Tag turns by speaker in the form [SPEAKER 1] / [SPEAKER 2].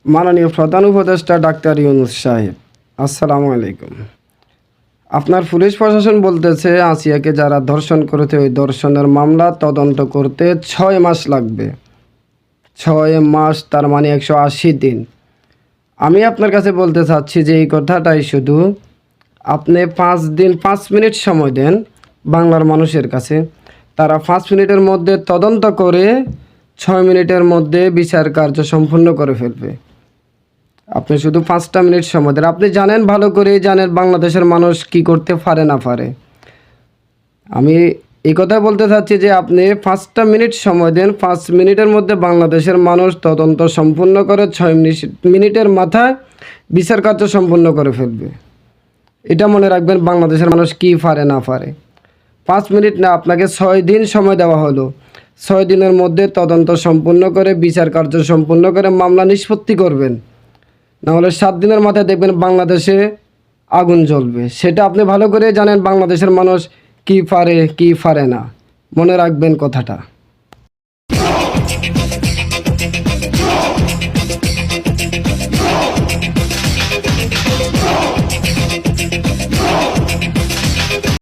[SPEAKER 1] মাননীয় প্রধান উপদেষ্টা ডাক্তার ইউনূস সাহেব, আসসালামু আলাইকুম। আপনার পুলিশ প্রশাসন বলতেছে আসিয়াকে যারা ধর্ষণ করেছে ওই ধর্ষণের মামলা তদন্ত করতে 6 মাস লাগবে। 6 মাস তার মানে 180 দিন। আমি আপনার কাছে বলতে চাচ্ছি যে এই কথাটাই শুধু আপনি 5 দিন 5 মিনিট সময় দেন বাংলার মানুষের কাছে, তারা 5 মিনিটের মধ্যে তদন্ত করে 6 মিনিটের মধ্যে বিচার কার্য সম্পূর্ণ করে ফেলবে। আপনি শুধু 5টা মিনিট সময় দেন। আপনি জানেন, ভালো করেই জানেন বাংলাদেশের মানুষ কি করতে পারে না পারে। আমি এই কথা বলতে চাচ্ছি যে আপনি 5টা মিনিট সময় দেন, 5 মিনিটের মধ্যে বাংলাদেশের মানুষ তদন্ত সম্পূর্ণ করে 6 মিনিটের মাথায় বিচার কার্য সম্পূর্ণ করে ফেলবে। এটা মনে রাখবেন, বাংলাদেশের মানুষ কি পারে না পারে। 5 মিনিট না, আপনাকে 6 দিন সময় দেওয়া হলো। 6 দিনের মধ্যে তদন্ত সম্পূর্ণ করে বিচার কার্য সম্পূর্ণ করে মামলা নিষ্পত্তি করবেন, নাহলে 7 দিনের মাথায় দেখবেন বাংলাদেশে আগুন জ্বলবে। সেটা আপনি ভালো করে জানেন বাংলাদেশের মানুষ কি পারে কি পারে না। মনে রাখবেন কথাটা।